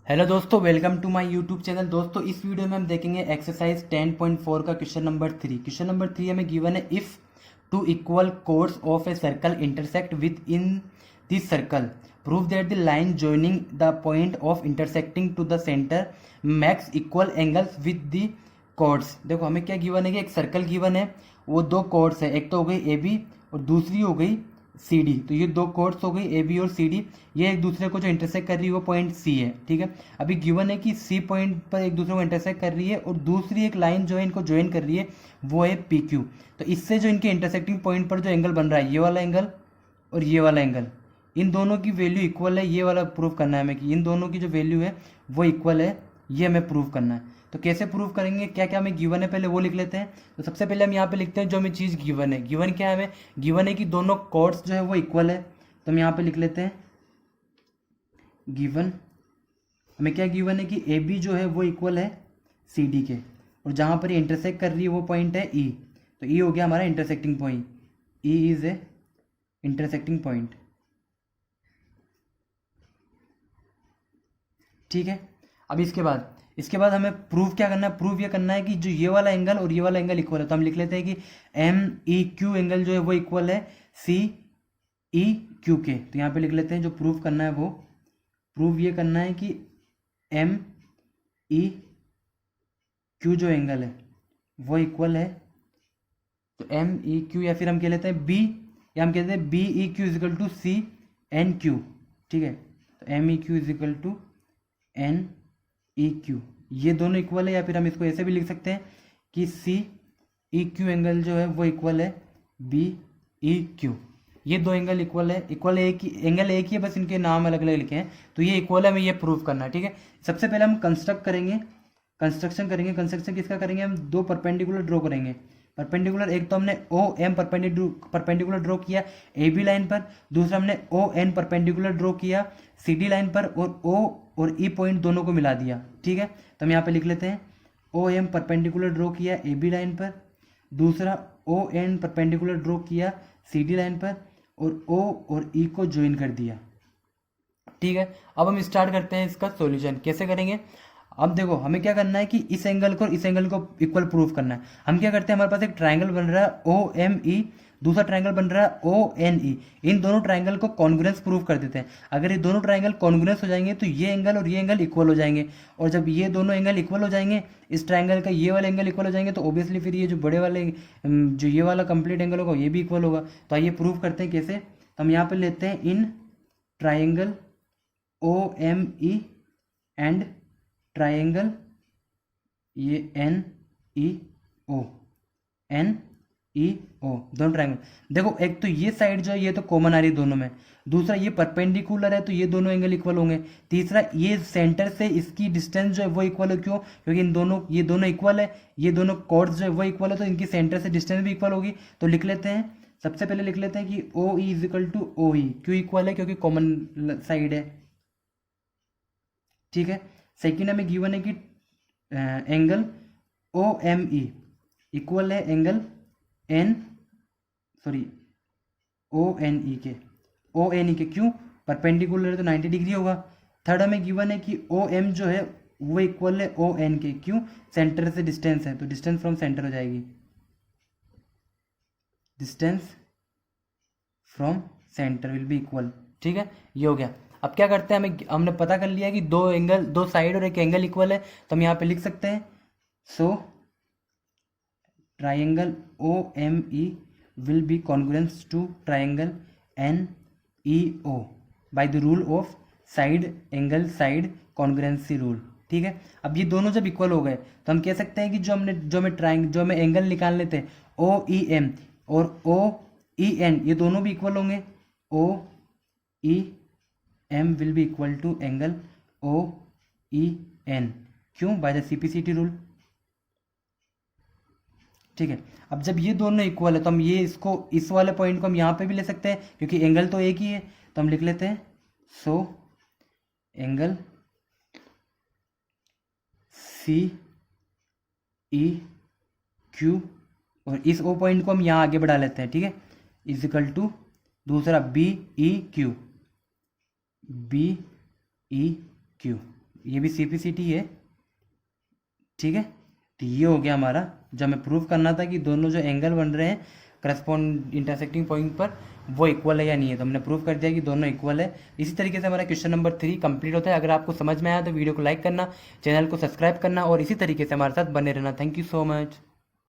Hello दोस्तों, welcome to my YouTube channel. दोस्तों, इस वीडियो में हम देखेंगे एक्सरसाइज 10.4 का क्वेश्चन नंबर 3। क्वेश्चन नंबर 3 हमें गिवन है, if two equal chords of a circle intersect with in this circle, prove that the line joining the point of intersecting to the centre makes equal angles with the chords. देखो, हमें क्या given है कि एक circle given है, वो दो chords है, एक तो हो गई ए बी और दूसरी हो गई सी डी। तो ये दो कॉर्ड्स हो गई ए बी और सी डी, ये एक दूसरे को जो इंटरसेक्ट कर रही है वो पॉइंट सी है। ठीक है, अभी गिवन है कि सी पॉइंट पर एक दूसरे को इंटरसेक्ट कर रही है और दूसरी एक लाइन जो है इनको ज्वाइन कर रही है वो है पी क्यू। तो इससे जो इनके इंटरसेक्टिंग पॉइंट पर जो एंगल बन रहा है, ये वाला एंगल और ये वाला एंगल, इन दोनों की वैल्यू इक्वल है। ये वाला प्रूव करना है हमें कि इन दोनों की जो वैल्यू है वो इक्वल है, ये हमें प्रूव करना है। तो कैसे प्रूव करेंगे, क्या क्या हमें गिवन है पहले वो लिख लेते हैं। तो सबसे पहले हम यहाँ पे लिखते हैं जो हमें चीज़ गिवन है। गिवन क्या है हमें? गिवन है कि दोनों कॉर्ड्स जो है वो इक्वल है। तो हम यहाँ पे लिख लेते हैं गिवन, हमें क्या गिवन है कि ए बी जो है वो इक्वल है सी डी के, और जहाँ पर ये इंटरसेक्ट कर रही है वो पॉइंट है ई। तो ई हो गया हमारा intersecting point, E is a intersecting point. ठीक है, अब इसके बाद हमें प्रूव क्या करना है? प्रूव ये करना है कि जो ये वाला एंगल और ये वाला एंगल इक्वल है। तो हम लिख लेते हैं कि एम ई क्यू एंगल जो है वो इक्वल है सी ई क्यू के। तो यहाँ पे लिख लेते हैं जो प्रूव करना है वो, प्रूव ये करना है कि एम ई क्यू जो एंगल है वो इक्वल है, तो एम ई क्यू, या फिर हम कह लेते हैं बी, या हम कहते हैं B E Q equal to C N Q. ठीक है, तो M E Q equal to N E Q, ये दोनों इक्वल है। या फिर हम इसको ऐसे भी लिख सकते हैं कि सी ई क्यू एंगल जो है वो इक्वल है बी ई क्यू। ये दो एंगल इक्वल है, इक्वल एक ही एंगल, एक ही है, बस इनके नाम अलग अलग लिखे हैं। तो ये इक्वल है, हमें ये प्रूव करना है। ठीक है, सबसे पहले हम कंस्ट्रक्शन करेंगे। कंस्ट्रक्शन किसका करेंगे? हम दो परपेंडिकुलर ड्रॉ करेंगे। परपेंडिकुलर, एक तो हमने ओ एम परपेंडिकुलर ड्रॉ किया ए बी लाइन पर, दूसरा हमने ओ एन परपेंडिकुलर ड्रॉ किया सी डी लाइन पर, और ओ और ई पॉइंट दोनों को मिला दिया। ठीक है, तो हम यहाँ पे लिख लेते हैं ओ एम परपेंडिकुलर ड्रॉ किया ए बी लाइन पर, दूसरा ओ एन परपेंडिकुलर ड्रॉ किया सी डी लाइन पर, और ओ और ई को ज्वाइन कर दिया। ठीक है, अब हम स्टार्ट करते हैं इसका सॉल्यूशन। कैसे करेंगे? अब देखो, हमें क्या करना है कि इस एंगल को और इस एंगल को इक्वल प्रूव करना है। हम क्या करते हैं, हमारे पास एक ट्राइंगल बन रहा है ओ एम ई, दूसरा ट्राइंगल बन रहा है ओ एन ई। इन दोनों ट्राइंगल को कॉन्ग्रुएंस प्रूव कर देते हैं। अगर ये दोनों ट्राइंगल कॉन्ग्रुएंस हो जाएंगे तो ये एंगल और ये एंगल इक्वल हो जाएंगे, और जब ये दोनों एंगल इक्वल हो जाएंगे, इस ट्राइंगल का ये वाला एंगल इक्वल हो जाएंगे, तो ऑब्वियसली फिर ये जो बड़े वाले जो ये वाला कंप्लीट एंगल होगा ये भी इक्वल होगा। तो आइए प्रूव करते हैं कैसे। तो हम यहाँ पे लेते हैं in triangle O M E and triangle ये N E O, N E O, दोनों ट्राइंगल। देखो, एक तो ये साइड जो है ये तो कॉमन आ रही है दोनों में, दूसरा ये परपेंडिकुलर है तो ये दोनों एंगल इक्वल होंगे, तीसरा ये सेंटर से इसकी डिस्टेंस जो है वो इक्वल है। क्यों? क्योंकि ये दोनों इक्वल है, ये दोनों कॉर्ड्स जो है वो इक्वल है, तो इनकी सेंटर से डिस्टेंस भी इक्वल होगी। तो लिख लेते हैं, सबसे पहले लिख लेते हैं कि O E is equal to O E. क्यों इक्वल है? क्योंकि कॉमन साइड है। ठीक है, सेकेंड हमें गिवन है कि angle O M E equal है एंगल ओ एन ई के। क्यों? परपेंडिकुलर है तो 90 डिग्री होगा। थर्ड हमें गिवन है कि ओ एम जो है वो इक्वल है ओ एन के। क्यों? सेंटर से डिस्टेंस है, तो डिस्टेंस फ्रॉम सेंटर हो जाएगी, distance from centre will be equal. ठीक है, ये हो गया। अब क्या करते हैं, हमने पता कर लिया कि दो साइड और एक एंगल इक्वल है, तो हम यहाँ पे लिख सकते हैं so triangle O M E will be congruence to triangle N E O by the rule of side angle side congruency rule. ठीक है, अब ये दोनों जब इक्वल हो गए तो हम कह सकते हैं कि जो हमें एंगल निकालने थे ओ ई एम और ओ ई एन, ये दोनों भी इक्वल होंगे। O E M will be equal to angle O E N. क्यों? By the CPCT rule. ठीक है, अब जब ये दोनों इक्वल है तो हम ये इस वाले पॉइंट को हम यहाँ पे भी ले सकते हैं, क्योंकि एंगल तो एक ही है। तो हम लिख लेते हैं so angle C E Q, और इस ओ पॉइंट को हम यहाँ आगे बढ़ा लेते हैं। ठीक है, इज इक्वल टू दूसरा B E Q, B E Q, ये भी सी पी सी टी है, ठीक है। तो ये हो गया हमारा, जो हमें प्रूव करना था कि दोनों जो एंगल बन रहे हैं करस्पॉन्ड इंटरसेक्टिंग पॉइंट पर वो इक्वल है या नहीं है, तो हमने प्रूव कर दिया कि दोनों इक्वल है। इसी तरीके से हमारा क्वेश्चन नंबर 3 कंप्लीट होता है। अगर आपको समझ में आया तो वीडियो को लाइक करना, चैनल को सब्सक्राइब करना और इसी तरीके से हमारे साथ बने रहना। Thank you so much.